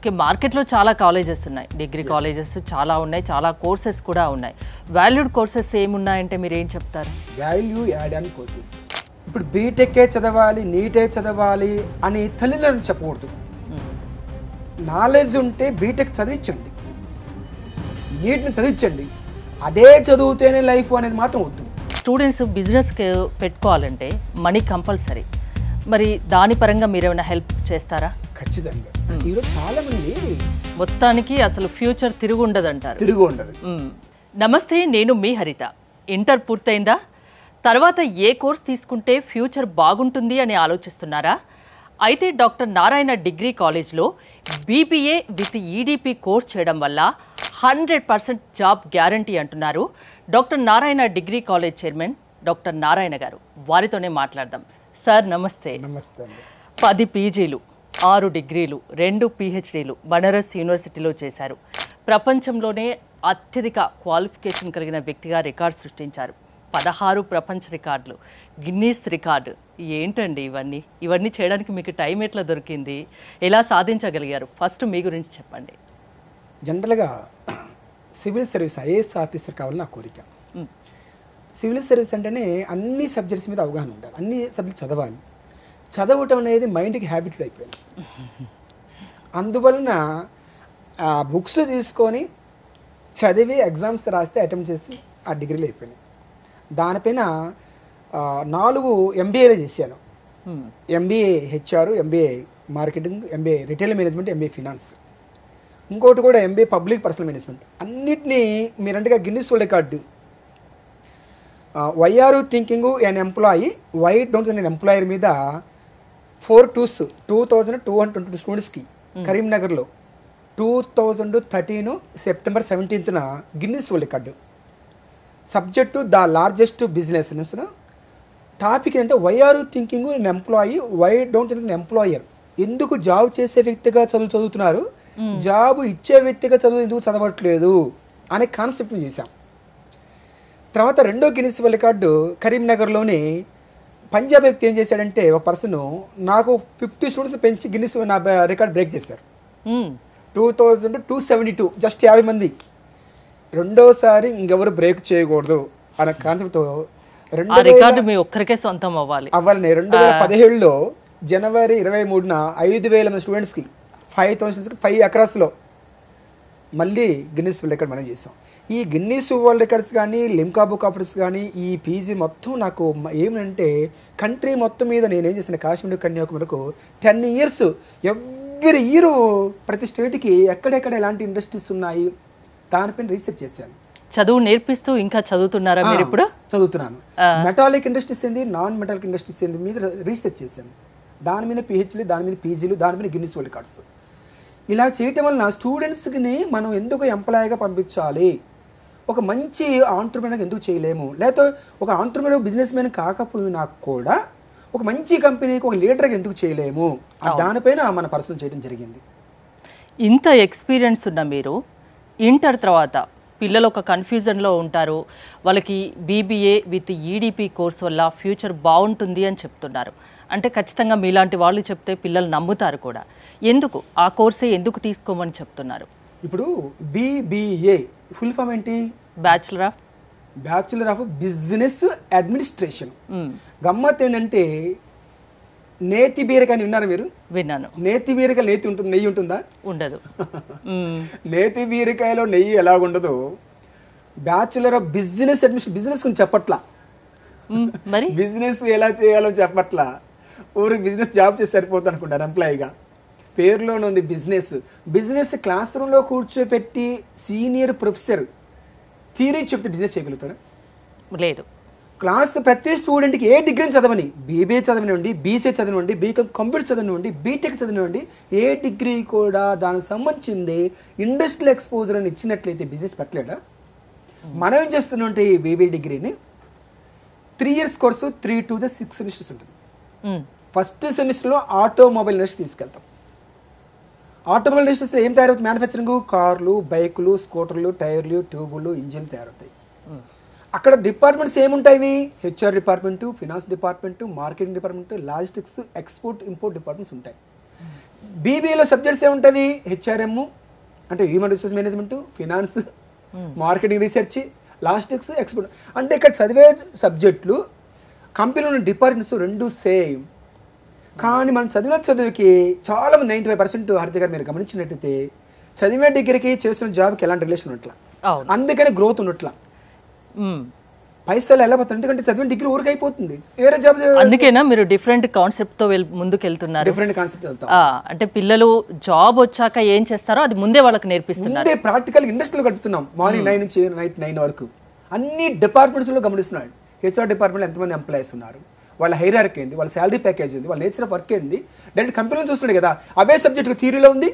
Okay, మార్కెట్లో చాలా colleges ఉన్నాయి, డిగ్రీ కాలేజెస్ చాలా ఉన్నాయి, చాలా కోర్సెస్ కూడా ఉన్నాయి. వాల్యూడ్ కోర్సెస్ ఏమున్నాయంటే మీరు ఏం చెప్తారు? Value add and courses. ఇప్పుడు బీటెక్కే చదవాలి, నీటే చదవాలి అని తల్లిదండ్రులు చెప్పకూడదు. నాలెడ్జ్ ఉంటే బీటెక్ చదివించండి, నీట్ని చదివించండి, అదే చదువుతేనే లైఫ్ అనేది మాత్రం వద్దు. స్టూడెంట్స్ బిజినెస్ పెట్టుకోవాలంటే మనీ కంపల్సరీ, మరి దాని పరంగా మీరు ఏమైనా హెల్ప్ చేస్తారా? ఖచ్చితంగా. ఈరోజు చాలా మంది మొత్తానికి అసలు ఫ్యూచర్ తిరుగు ఉండదంటారు. తిరుగు ఉండదు. నమస్తే, నేను మీ హరిత. ఇంటర్ పూర్తయిందా? తర్వాత ఏ కోర్స్ తీసుకుంటే ఫ్యూచర్ బాగుంటుంది అని ఆలోచిస్తున్నారా? అయితే డాక్టర్ నారాయణ డిగ్రీ కాలేజ్లో బీబీఏ విత్ ఈడీపీ కోర్స్ చేయడం వల్ల 100% జాబ్ గ్యారంటీ అంటున్నారు doctor Narayana degree college chairman doctor Narayana గారు. వారితోనే మాట్లాడదాం. సార్ నమస్తే. నమస్తే. 10 పీజీలు, 6 డిగ్రీలు, 2 పీహెచ్డీలు బనారస్ యూనివర్సిటీలో చేశారు. ప్రపంచంలోనే అత్యధిక క్వాలిఫికేషన్ కలిగిన వ్యక్తిగా రికార్డు సృష్టించారు. 16 ప్రపంచ రికార్డులు, గిన్నీస్ రికార్డు. ఏంటండి ఇవన్నీ చేయడానికి మీకు టైం ఎట్లా దొరికింది? ఎలా సాధించగలిగారు? ఫస్ట్ మీ గురించి చెప్పండి. జనరల్గా సివిల్ సర్వీస్ ఐఏఎస్ ఆఫీసర్ కావాలని నా కోరిక. సివిల్ సర్వీస్ అంటేనే అన్ని సబ్జెక్ట్స్ మీద అవగాహన ఉండాలి, అన్ని సబ్జెక్ట్స్ చదవాలి. చదవటం అనేది మైండ్కి హ్యాబిటెడ్ అయిపోయింది. అందువలన ఆ బుక్స్ తీసుకొని చదివి ఎగ్జామ్స్ రాస్తే అటెంప్ట్ చేస్తే ఆ డిగ్రీలు అయిపోయినాయి. దానిపైన 4 ఎంబీఏలు చేశాను. MBA HR, MBA marketing, MBA retail management, MBA finance, ఇంకోటి కూడా ఎంబీఏ పబ్లిక్ పర్సనల్ మేనేజ్మెంట్. అన్నిటినీ మీరంటగా Guinness world record why are you thinking an employee, why don't an employer మీద 4 2s 2222 స్టూడెంట్స్కి కరీంనగర్లో 2013 సెప్టెంబర్ 17న Guinness world record. Subject the largest business. Topic ఏంటంటే why are you thinking an employee, why don't an employer. ఎందుకు job చేసే వ్యక్తిగా చదువుతున్నారు, job ఇచ్చే వ్యక్తిగా ఎందుకు చదవట్లేదు అనే కాన్సెప్ట్ చేశాం. తర్వాత రెండో గిన్నిస్ వరల్డ్ రికార్డు కరీంనగర్లోని పంజాబ్ వ్యక్తి ఏం చేశాడంటే, ఒక పర్సన్ నాకు 50 స్టూడెంట్స్ పెంచి గిన్నిస్ నా రికార్డ్ బ్రేక్ చేశారు. 2272, జస్ట్ 50 మంది. రెండోసారి ఇంకెవరు బ్రేక్ చేయకూడదు అనే కాన్సెప్ట్తో మీ ఒక్కరికే సొంతం అవ్వాలని 2017లో జనవరి 23న 5000 మంది స్టూడెంట్స్కి 5000 స్టూడెంట్స్కి 5 acresలో మళ్ళీ గిన్నిస్ వరల్డ్ రికార్డ్ మనం చేసాం. ఈ గిన్నిస్ వరల్డ్ రికార్డ్స్ కానీ, లిమ్కా బుక్ ఆఫ్ రికార్డ్స్ కానీ, ఈ పీజీ మొత్తం నాకు ఏమంటే కంట్రీ మొత్తం మీద నేనేం చేసిన కాశ్మీర్ కన్యాకుమారికి 10 years ఎవ్రీ ఇయర్ ప్రతి స్టేట్కి ఎక్కడెక్కడ ఎలాంటి ఇండస్ట్రీస్ ఉన్నాయి దానిపైన రీసెర్చ్ చేశాను. చదువు నేర్పిస్తూ ఇంకా చదువుతున్నారా మీరు? ఇప్పుడు చదువుతున్నాను. మెటాలిక్ ఇండస్ట్రీస్ ఏంది, నాన్ మెటాలిక్ ఇండస్ట్రీస్ ఏంది మీద రీసెర్చ్ చేశాను. దాని మీద పిహెచ్డీలు, దాని మీద పీజీలు, దాని మీద గిన్నిస్ వరల్డ్ రికార్డ్స్. ఇలా చేయటం వలన స్టూడెంట్స్కి మనం ఎందుకు ఎంప్లాయీగా పంపించాలి, ఒక మంచి ఆంట్రప్రెనర్గా ఎందుకు చేయలేము, లేకపోతే ఒక ఆంట్రప్రెనర్ బిజినెస్ మ్యాన్ కాకపోయినా కూడా ఒక మంచి కంపెనీకి ఒక లీడర్గా ఎందుకు చేయలేము, దానిపైన మన పరిశోధన చేయడం జరిగింది. ఇంత ఎక్స్పీరియన్స్ ఉన్న మీరు ఇంటర్ తర్వాత పిల్లలు ఒక కన్ఫ్యూజన్లో ఉంటారు, వాళ్ళకి బీబీఏ విత్ ఈడీపీ కోర్స్ వల్ల ఫ్యూచర్ బాగుంటుంది అని చెప్తున్నారు. అంటే ఖచ్చితంగా మీలాంటి వాళ్ళు చెప్తే పిల్లలు నమ్ముతారు కూడా. ఎందుకు ఆ కోర్సే ఎందుకు తీసుకోమని చెప్తున్నారు? ఇప్పుడు బీబీఏ ఫుల్ ఫామ్ ఏంటి? Bachelor of business administration. గమ్మత్ ఏంటంటే నేతి బీరకాయ విన్నారా మీరు? విన్నాను. నేతి బీరకాయ నెయ్యి ఉంటుందా? ఉండదు. నేతి బీరకాయలో నెయ్యి ఎలాగుండదు, bachelor of business administration. Business గురించి చెప్పట్లా, మరి బిజినెస్ ఎలా చేయాలో చెప్పట్లా. ఊరికి బిజినెస్ జాబ్ చేసి సరిపోతుంది అనుకుంటారు ఎంప్లాయీగా. పేరులోనే ఉంది బిజినెస్. బిజినెస్ క్లాస్ రూమ్లో కూర్చోపెట్టి సీనియర్ ప్రొఫెసర్ థియరీ చెప్తే బిజినెస్ చేయగలుగుతాడు? లేదు. క్లాస్ ప్రతి స్టూడెంట్కి ఏ డిగ్రీని చదవని, బీబీఏ చదివినండి, బీసీఏ చదివినండి, బీకామ్ కంప్యూటర్ చదివినండి, బీటెక్ చదివినండి, ఏ డిగ్రీ కూడా దానికి సంబంధించింది ఇండస్ట్రియల్ ఎక్స్పోజర్ అని ఇచ్చినట్లయితే బిజినెస్ పెట్టలేడా? మనం ఏం చేస్తున్నామంటే ఈ బీబీఏ డిగ్రీని 3 years కోర్సు 3 to 6 semesters ఉంటుంది. ఫస్ట్ సెమిస్టర్లో ఆటోమొబైల్ ఇండస్ట్రీ తీసుకెళ్తాం. ఆటోమొబైల్ ఇండస్ట్రీస్లో ఏం తయారవుతుంది? మ్యానుఫ్యాక్చరింగ్, కార్లు, బైకులు, స్కూటర్లు, టైర్లు, ట్యూబులు, ఇంజిన్లు తయారవుతాయి. అక్కడ డిపార్ట్మెంట్స్ ఏముంటాయి? HR department, finance department, marketing department, logistics, export import departments ఉంటాయి. బీబీఏలో సబ్జెక్ట్స్ ఏముంటవి? హెచ్ఆర్ఎం అంటే human resource management, finance, marketing research, logistics, export. అంటే ఇక్కడ చదివే సబ్జెక్టులు కంపెనీలో డిపార్ట్మెంట్స్ రెండు సేమ్. కానీ మనం చదివిన చదువుకి చాలా మంది 95% హారిత గారు మీరు గమనించినట్టయితే చదివిన డిగ్రీకి చేస్తున్న జాబ్కి ఎలాంటి రిలేషన్ ఉన్నట్ల. అందుకని గ్రోత్ ఉన్నట్ల. పైసలు ఎలా పోతుంది? ఎందుకంటే చదివిన డిగ్రీ ఊరికి అయిపోతుంది, వేరే జాబ్. అందుకేనా మీరు డిఫరెంట్ కాన్సెప్ట్ తో ముందుకు వెళ్తున్నారు? డిఫరెంట్ కాన్సెప్ట్ వెళ్తాం. అంటే పిల్లలు జాబ్ వచ్చాక ఏం చేస్తారో అది ముందే వాళ్ళకి నేర్పిస్తున్నారు. ముందే ప్రాక్టికల్ ఇండస్ట్రీలో గడుపుతున్నాం. మార్నింగ్ 9 నుంచి నైట్ 9 వరకు అన్ని డిపార్ట్మెంట్స్ లో గమనిస్తున్నాడు. హెచ్ఆర్ డిపార్ట్మెంట్ ఎంతమంది ఎంప్లాయీస్ ఉన్నారు, వాళ్ళ హైరార్కీ ఏంది, వాళ్ళ శాలరీ ప్యాకేజ్ ఏంది, వాళ్ళ నేచర్ ఆఫ్ వర్క్ ఏంది, డైరెక్ట్ కంపెనీలో చూస్తున్నాడు కదా. అవే సబ్జెక్ట్ థియరీలో ఉంది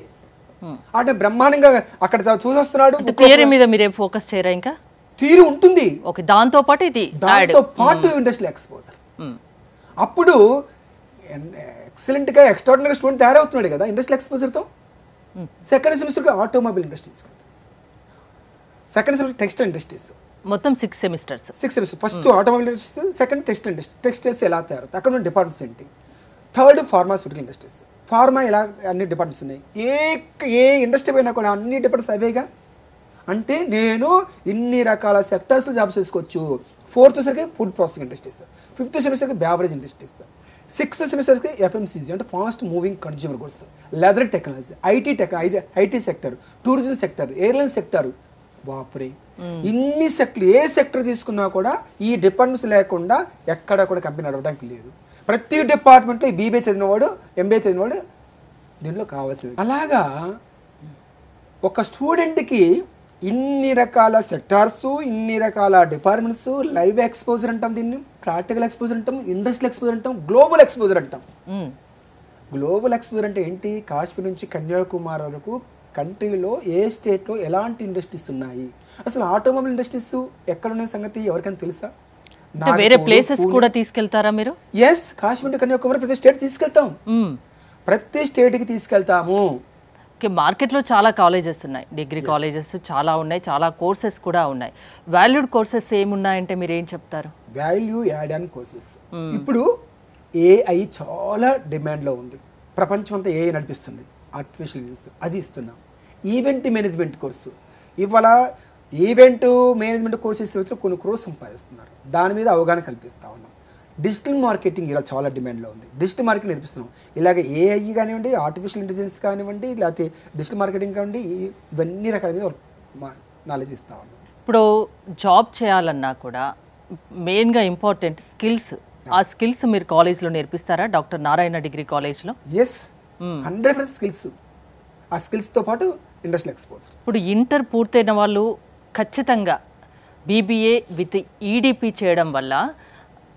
అంటే బ్రహ్మాండంగా అక్కడ చూసొస్తున్నాడు. థియరీ మీద మీరే ఫోకస్ చేయరా? ఇంకా థియరీ ఉంటుంది, ఓకే, దాంతో పాటు ఇది, దాంతో పాటు ఇండస్ట్రియల్ ఎక్స్పోజర్. అప్పుడు ఎక్సలెంట్ గా ఎక్స్ట్రాడినరీ స్టూడెంట్ తయారవుతున్నాడు కదా ఇండస్ట్రియల్ ఎక్స్పోజర్ తో. Second semester automobile industries, second semester textile industries, మొత్తం 6 semesters. First automobile industries, second textiles ఎలా తయారవుతాయి, అక్కడ ఉన్న డిపార్ట్మెంట్స్ ఏంటి. థర్డ్ ఫార్మాస్యూటికల్ ఇండస్ట్రీస్, ఫార్మా ఇలా అన్ని డిపార్ట్మెంట్స్ ఉన్నాయి. ఏ ఇండస్ట్రీ పోయినా కూడా అన్ని డిపార్ట్మెంట్స్ అవేగా. అంటే నేను ఇన్ని రకాల సెక్టర్స్లో జాబ్స్ చేసుకోవచ్చు. ఫోర్త్ సెమిస్టర్కి ఫుడ్ ప్రాసెసింగ్ ఇండస్ట్రీస్, ఫిఫ్త్ సెమిస్టర్కి బ్యావరేజ్ ఇండస్ట్రీస్, సిక్స్త్ సెమిస్టర్కి ఎఫ్ఎంసీజీ అంటే fast moving consumer goods, leather technology, IT sector, tourism sector, airline sector. బాపురే, ఇన్ని సెక్టర్, ఏ సెక్టర్ తీసుకున్నా కూడా ఈ డిపార్ట్మెంట్స్ లేకుండా ఎక్కడ కూడా కంపెనీ నడవడానికి లేదు. ప్రతి డిపార్ట్మెంట్లో ఈ బీబీఏ చదివినవాడు, ఎంబీఏ చదివినవాడు దీనిలో కావాల్సింది. అలాగా ఒక స్టూడెంట్కి ఇన్ని రకాల సెక్టార్స్, ఇన్ని రకాల డిపార్ట్మెంట్స్, లైవ్ ఎక్స్పోజర్ అంటాం, దీన్ని ప్రాక్టికల్ ఎక్స్పోజర్ అంటాం, ఇండస్ట్రియల్ ఎక్స్పోజర్ అంటాం, గ్లోబల్ ఎక్స్పోజర్ అంటాం. గ్లోబల్ ఎక్స్పోజర్ అంటే ఏంటి? కాశ్మీర్ నుంచి కన్యాకుమారి వరకు కంట్రీలో ఏ స్టేట్లో ఎలాంటి ఇండస్ట్రీస్ ఉన్నాయి, అసలు ఆటోమొబైల్ ఇండస్ట్రీస్ ఎక్కడ ఉన్న సంగతి ఎవరికైనా తెలుసా? వేరే ప్లేసెస్ కూడా తీసుకెళ్తారా మీరు? ఎస్, కాశ్మీర్ కన్యాకుమారి ప్రతి స్టేట్ తీసుకెళ్తాం, ప్రతి స్టేట్కి తీసుకెళ్తాము. మార్కెట్లో చాలా కాలేజెస్ ఉన్నాయి, డిగ్రీ కాలేజెస్ చాలా ఉన్నాయి, చాలా కోర్సెస్ కూడా ఉన్నాయి. వాల్యూడ్ కోర్సెస్ ఏమున్నాయంటే మీరు ఏం చెప్తారు? Value add on courses. ఇప్పుడు ఏఐ చాలా డిమాండ్లో ఉంది, ప్రపంచం అంతా ఏఐ నడిపిస్తుంది, ఆర్టిఫిషియల్ ఇంటెలిజెన్స్ అది ఇస్తున్నాం. ఈవెంట్ మేనేజ్మెంట్ కోర్సు, ఇవాళ ఈవెంట్ మేనేజ్మెంట్ కోర్సెస్ కొన్ని క్రోర్స్ సంపాదిస్తున్నారు, దాని మీద అవగాహన కల్పిస్తూ ఉన్నాం. డిజిటల్ మార్కెటింగ్ ఇలా చాలా డిమాండ్లో ఉంది, డిజిటల్ మార్కెటింగ్ నేర్పిస్తున్నాం. ఇలాగే ఏఐ కానివ్వండి, ఆర్టిఫిషియల్ ఇంటెలిజెన్స్ కానివ్వండి, లేకపోతే డిజిటల్ మార్కెటింగ్ కానివ్వండి, ఇవన్నీ రకాల మీద నాలెడ్జ్ ఇస్తా ఉన్నాం. ఇప్పుడు జాబ్ చేయాలన్నా కూడా మెయిన్గా ఇంపార్టెంట్ స్కిల్స్. ఆ స్కిల్స్ మీరు కాలేజ్లో నేర్పిస్తారా డాక్టర్ నారాయణ డిగ్రీ కాలేజ్లో? Yes, 100% skills. ఆ స్కిల్స్తో పాటు ఇండస్ట్రియల్ ఎక్స్పోజర్. ఇప్పుడు ఇంటర్ పూర్తయిన వాళ్ళు ఖచ్చితంగా బీబీఏ విత్ ఈడిపి చేయడం వల్ల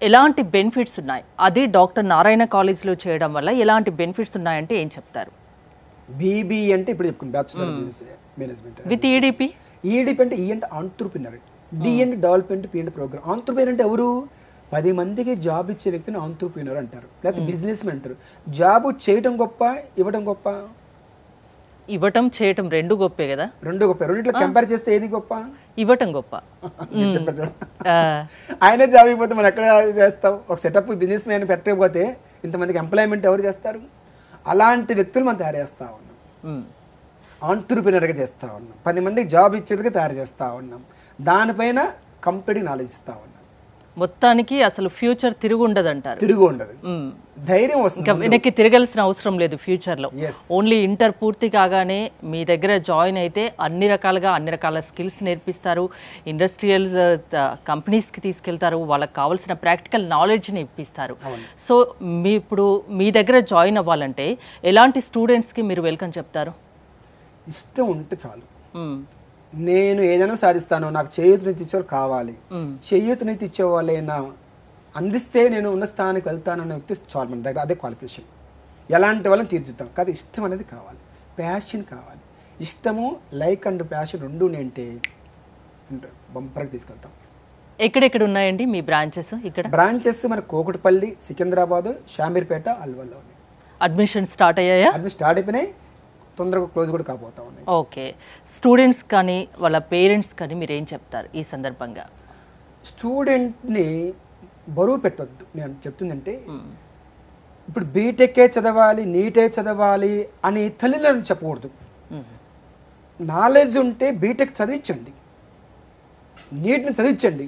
ఎలాంటి బెనిఫిట్స్ ఉన్నాయి, అది డాక్టర్ నారాయణ కాలేజ్లో చేయడం వల్ల ఎలాంటి బెనిఫిట్స్ ఉన్నాయంటే ఏం చెప్తారు? బీబీఏ అంటే ఇప్పుడు చెప్పుకున్నాం, bachelor management with EDP. EDP అంటే ఈ అంటే ఆంట్రప్రినర్, డి అంటే డెవలప్మెంట్, పి అంటే ప్రోగ్రామ్. ఆంట్రప్రినర్ అంటే ఎవరు? 10 మందికి జాబ్ ఇచ్చే వ్యక్తిని ఆంట్రప్రినర్ అంటారు, లేకపోతే బిజినెస్ మెన్ అంటారు. జాబ్ చేయడం గొప్ప, ఇవ్వడం గొప్ప? ఇవ్వటం చేయటం రెండు గొప్పే కదా. రెండు గొప్ప. రెండిట్లో కంపేర్ చేస్తే ఏది గొప్ప? ఇవ్వటం గొప్ప. చెప్పారు చూడ, ఆయనే జాబ్ ఇవ్వకపోతే మనం ఎక్కడ చేస్తాం? ఒక సెటప్ బిజినెస్ మ్యాన్ పెట్టకపోతే ఇంతమందికి ఎంప్లాయ్మెంట్ ఎవరు చేస్తారు? అలాంటి వ్యక్తులు మనం తయారు చేస్తూ ఉన్నాం, ఆంట్రప్రినర్గా చేస్తూ ఉన్నాం, 10 మందికి జాబ్ ఇచ్చేదిగా తయారు చేస్తూ ఉన్నాం. దానిపైన కంప్లీట్ నాలెడ్జ్ ఇస్తూ ఉన్నాం. మొత్తానికి అసలు ఫ్యూచర్ తిరుగు ఉండదు అంటారు. తిరుగు ఉండదు, ధైర్యం వస్తుంది, ఇంకా వెనక్కి తిరగాల్సిన అవసరం లేదు ఫ్యూచర్లో. ఓన్లీ ఇంటర్ పూర్తి కాగానే మీ దగ్గర జాయిన్ అయితే అన్ని రకాల స్కిల్స్ నేర్పిస్తారు, ఇండస్ట్రియల్ కంపెనీస్కి తీసుకెళ్తారు, వాళ్ళకి కావాల్సిన ప్రాక్టికల్ నాలెడ్జ్ని ఇప్పిస్తారు. సో ఇప్పుడు మీ దగ్గర జాయిన్ అవ్వాలంటే ఎలాంటి స్టూడెంట్స్కి మీరు వెల్కమ్ చెప్తారు? ఇష్టం ఉంటే చాలు, నేను ఏదైనా సాధిస్తాను, నాకు చేయూతనైతే ఇచ్చేవాళ్ళు కావాలి, చేయూతనైతే ఇచ్చేవాళ్ళైనా అందిస్తే నేను ఉన్న స్థానానికి వెళ్తానన్న వ్యక్తి చాలు మన దగ్గర. అదే క్వాలిఫికేషన్. ఎలాంటి వాళ్ళని తీర్చుతాం కాదు, ఇష్టం అనేది కావాలి, ప్యాషన్ కావాలి. ఇష్టము, లైక్ అండ్ ప్యాషన్ రెండు ఉంటే బంపర్కి తీసుకెళ్తాం. ఎక్కడెక్కడ ఉన్నాయండి మీ బ్రాంచెస్? ఇక్కడ బ్రాంచెస్ మన కోకటపల్లి, సికింద్రాబాద్, షామీర్పేట, అల్వాల్లో ఉన్నాయి. అడ్మిషన్ స్టార్ట్ అయ్యాయా? అడ్మిషన్ స్టార్ట్ అయిపోయినాయి, తొందరగా క్లోజ్ కూడా కాబోతా ఉన్నాయి. ఓకే, స్టూడెంట్స్ కానీ వాళ్ళ పేరెంట్స్ కానీ మీరు ఏం చెప్తారు ఈ సందర్భంగా? స్టూడెంట్ని బరువు పెట్టొద్దు. నేను చెప్తుందంటే ఇప్పుడు బీటెక్కే చదవాలి, నీటే చదవాలి అని తల్లిదండ్రులు చెప్పకూడదు. నాలెడ్జ్ ఉంటే బీటెక్ చదివించండి, నీట్ని చదివించండి.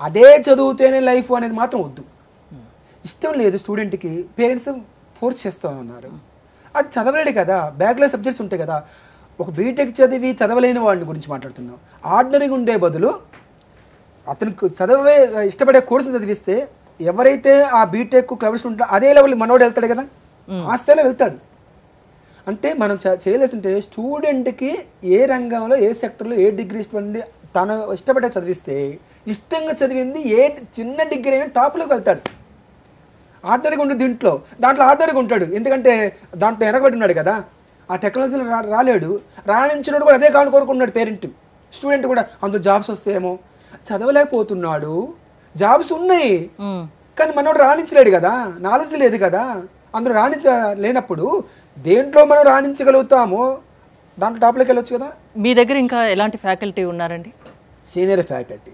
అదే చదువుతేనే లైఫ్ అనేది మాత్రం వద్దు. ఇష్టం లేదు స్టూడెంట్కి, పేరెంట్స్ ఫోర్స్ చేస్తూ ఉన్నారు. అది చదవలేడు కదా, బ్యాక్లాగ్ సబ్జెక్ట్స్ ఉంటాయి కదా. ఒక బీటెక్ చదివి చదవలేని వాడిని గురించి మాట్లాడుతున్నాం. ఆర్డినరీగా ఉండే బదులు అతనికి చదవే ఇష్టపడే కోర్సు చదివిస్తే ఎవరైతే ఆ బీటెక్ క్లవర్స్ ఉంటారో అదే లెవెల్ మనోడు వెళ్తాడు కదా, ఆ స్థాయిలో వెళ్తాడు. అంటే మనం చేయలేదంటే స్టూడెంట్కి ఏ రంగంలో, ఏ సెక్టర్లో, ఏ డిగ్రీ ఇష్టపడింది తను ఇష్టపడే చదివిస్తే, ఇష్టంగా చదివింది ఏ చిన్న డిగ్రీ అయినా టాప్లోకి వెళ్తాడు. ఆర్డర్గా ఉండదు దాంట్లో ఆర్డర్గా ఉంటాడు. ఎందుకంటే దాంట్లో వెనకబడి ఉన్నాడు కదా, ఆ టెక్నాలజీలో రాలేడు. రాణించినోడు కూడా అదే కాని కోరుకున్నాడు పేరెంట్. స్టూడెంట్ కూడా అందులో జాబ్స్ వస్తాయేమో, చదవలేకపోతున్నాడు. జాబ్స్ ఉన్నాయి కానీ మనోడు రాణించలేడు కదా, నాలెడ్జ్ లేదు కదా. అందులో లేనప్పుడు దేంట్లో మనం రాణించగలుగుతామో దాంట్లో టాప్లోకి వెళ్ళొచ్చు కదా. మీ దగ్గర ఇంకా ఎలాంటి ఫ్యాకల్టీ ఉన్నారండి? సీనియర్ ఫ్యాకల్టీ,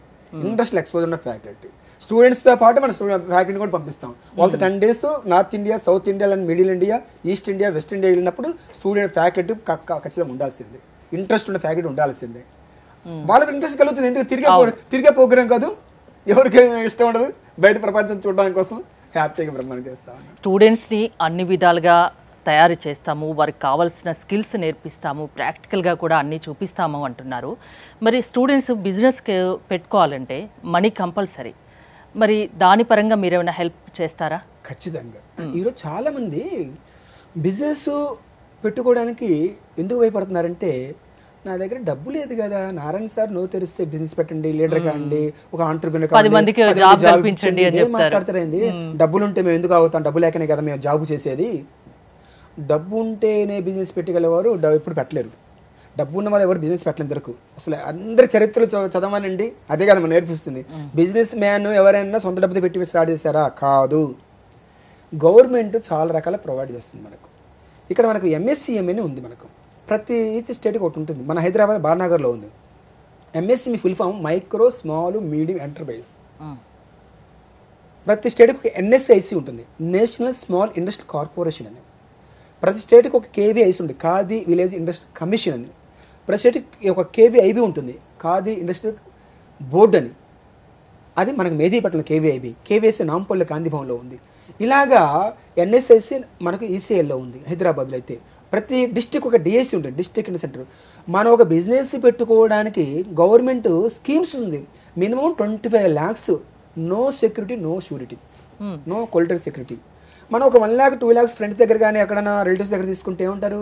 ఇండస్ట్రియల్ ఎక్స్పోజర్ ఉన్న ఫ్యాకల్టీ, స్టూడెంట్స్తో పాటు మన ఫ్యాకల్టీని కూడా పంపిస్తాం. వాళ్ళతో 10 days north India, south India and middle India, east India, west India వెళ్ళినప్పుడు స్టూడెంట్ ఫ్యాకల్టీ ఖచ్చితంగా ఉండాల్సిందే. ఇంట్రెస్ట్ ఉన్న ఫ్యాకల్టీ ఉండాల్సిందే. వాళ్ళకి ఇంట్రెస్ట్ కలుగుతుంది. ఎందుకంటే తిరిగే ప్రోగ్రామ్ కాదు, ఎవరికి ఇష్టం ఉండదు బయట ప్రపంచం చూడడానికి కోసం హ్యాపీగా బ్రహ్మాండం చేస్తాం. స్టూడెంట్స్ని అన్ని విధాలుగా తయారు చేస్తాము, వారికి కావాల్సిన స్కిల్స్ నేర్పిస్తాము, ప్రాక్టికల్గా కూడా అన్నీ చూపిస్తాము అంటున్నారు. మరి స్టూడెంట్స్ బిజినెస్ పెట్టుకోవాలంటే మనీ కంపల్సరీ. మరి దాని పరంగా మీరు ఏమైనా హెల్ప్ చేస్తారా? ఖచ్చితంగా. ఈరోజు చాలామంది బిజినెస్ పెట్టుకోవడానికి ఎందుకు భయపడుతున్నారంటే, నా దగ్గర డబ్బు లేదు కదా, నారాయణ సార్ నో తెరిస్తే బిజినెస్ పెట్టండి, లీడర్ కాండి, ఒక ఆంటర్ప్రెన్యూర్ మాట్లాడతారండి. డబ్బులు ఉంటే మేము ఎందుకు అవుతాం, డబ్బు లేకనే కదా మేము జాబ్ చేసేది. డబ్బు ఉంటేనే బిజినెస్ పెట్టగలవారు ఎప్పుడు పెట్టలేరు. డబ్బు ఉన్న వాళ్ళు ఎవరు బిజినెస్ పెట్టలేని దొరకు. అసలు అందరి చరిత్రలు చదవనండి, అదే కదా మనం నేర్పిస్తుంది. బిజినెస్ మ్యాన్ ఎవరైనా సొంత డబ్బుతో పెట్టి స్టార్ట్ చేశారా? కాదు. గవర్నమెంట్ చాలా రకాల ప్రొవైడ్ చేస్తుంది మనకు. ఇక్కడ మనకు ఎంఎస్సిఎం అని ఉంది. మనకు ప్రతి ఈచ్ స్టేట్కి ఒకటి ఉంటుంది. మన హైదరాబాద్ బార్నగర్లో ఉంది. MSC full form micro small medium enterprise. ప్రతి స్టేట్కి ఎన్ఎస్ఐసి ఉంటుంది, నేషనల్ స్మాల్ ఇండస్ట్రీ కార్పొరేషన్ అని. ప్రతి స్టేట్కి ఒక కేవీఐసి ఉంటుంది, ఖాదీ విలేజ్ ఇండస్ట్రీ కమిషన్ అని. ప్రతి స్టేట్కి ఒక కేవీఐబి ఉంటుంది, ఖాదీ ఇండస్ట్రీ బోర్డు అని. అది మనకు మేదీపట్నం కేవీఐబి, కేవీఐసి నాంపల్లి గాంధీ భవన్లో ఉంది. ఇలాగా ఎన్ఎస్ఐసి మనకు ఈసీఎల్లో ఉంది హైదరాబాద్లో. అయితే ప్రతి డిస్టిక్ ఒక డిఎస్సి ఉంటుంది, డిస్ట్రిక్ట్ ఇండస్ట్రీ సెంటర్. మనం ఒక బిజినెస్ పెట్టుకోవడానికి గవర్నమెంట్ స్కీమ్స్ ఉంది. Minimum 25 lakhs, no security, no surety, no collateral security. మనం ఒక 1 lakh 2 lakhs ఫ్రెండ్స్ దగ్గర కానీ ఎక్కడైనా రిలేటివ్స్ దగ్గర తీసుకుంటే ఏమంటారు,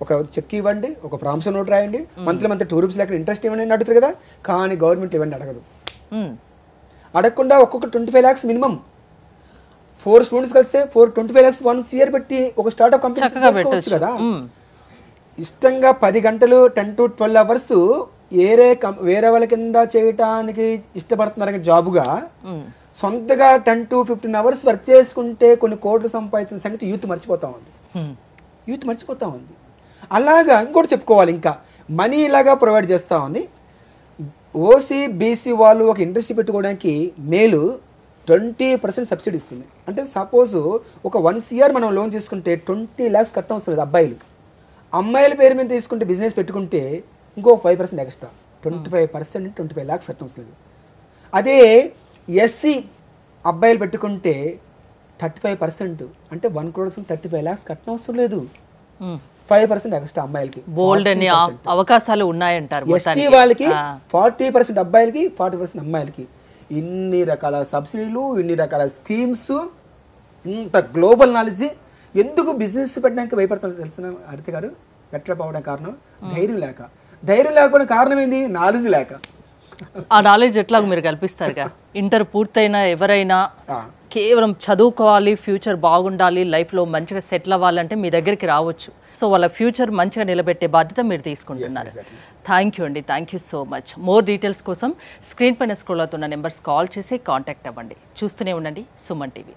ఒక చెక్ ఇవ్వండి, ఒక ప్రామిసరీ నోట్ రాయండి, మంత్లీ 2 rupees లెక్క ఇంట్రెస్ట్ ఇవ్వండి అని అడుగుతారు కదా. కానీ గవర్నమెంట్ ఇవన్నీ అడగదు. అడగకుండా ఒక్కొక్క 25 lakhs మినిమం. 4 students కలిస్తే 25 lakhs 1 year పెట్టి ఒక స్టార్ట్అప్ కంపెనీ చేసుకోవచ్చు కదా. ఇష్టంగా 10 గంటలు 10 to 12 hours వేరే వాళ్ళ కింద చేయటానికి ఇష్టపడుతున్నారు జాబుగా. సొంతగా 10 to 15 hours వర్క్ చేసుకుంటే కొన్ని కోట్లు సంపాదించిన సంగతి యూత్ మర్చిపోతా ఉంది. అలాగా ఇంకోటి చెప్పుకోవాలి, ఇంకా మనీ ఇలాగా ప్రొవైడ్ చేస్తూ ఉంది. ఓసీ బీసీ వాళ్ళు ఒక ఇండస్ట్రీ పెట్టుకోవడానికి మేలు 20% సబ్సిడీ ఇస్తుంది. అంటే సపోజ్ ఒక 1 year మనం లోన్ తీసుకుంటే 20 lakhs కట్టడం వస్తుంది అబ్బాయిలు. అమ్మాయిల పేరు మీద తీసుకుంటే బిజినెస్ పెట్టుకుంటే ఇంకో 5% ఎక్స్ట్రా, 25%, 25 lakhs కట్టడం వస్తుంది. అదే ఎస్సీ అబ్బాయిలు పెట్టుకుంటే 35%, అంటే 1 crore 35 lakhs కట్టడం అవసరం లేదు. 5% ఎక్స్ట్రా అమ్మాయిలకి. అవకాశాలు ఉన్నాయంటారు. ఎస్టీ వాళ్ళకి 40% అబ్బాయిలకి, 40% అమ్మాయిలకి. ఇన్ని రకాల సబ్సిడీలు, ఇన్ని రకాల స్కీమ్స్, ఇంత గ్లోబల్ నాలెడ్జ్. ఎందుకు బిజినెస్ పెట్టడానికి భయపడుతున్నారు తెలిసిన హరిత గారు? పెట్టకపోవడం కారణం ధైర్యం లేక. ధైర్యం లేకపోవడం కారణం ఏంది? నాలెడ్జ్ లేక. ఆ నాలెడ్జ్ ఎట్లాగో మీరు కల్పిస్తారుగా. ఇంటర్ పూర్తయిన ఎవరైనా కేవలం చదువుకోవాలి, ఫ్యూచర్ బాగుండాలి, లైఫ్లో మంచిగా సెటిల్ అవ్వాలంటే మీ దగ్గరికి రావచ్చు. సో వాళ్ళ ఫ్యూచర్ మంచిగా నిలబెట్టే బాధ్యత మీరు తీసుకుంటున్నారు. థ్యాంక్ యూ అండి, thank you so much. More details కోసం స్క్రీన్ పైన స్క్రోల్ అవుతున్న నెంబర్స్ కాల్ చేసి కాంటాక్ట్ అవ్వండి. చూస్తూనే ఉండండి సుమన్ టీవీ.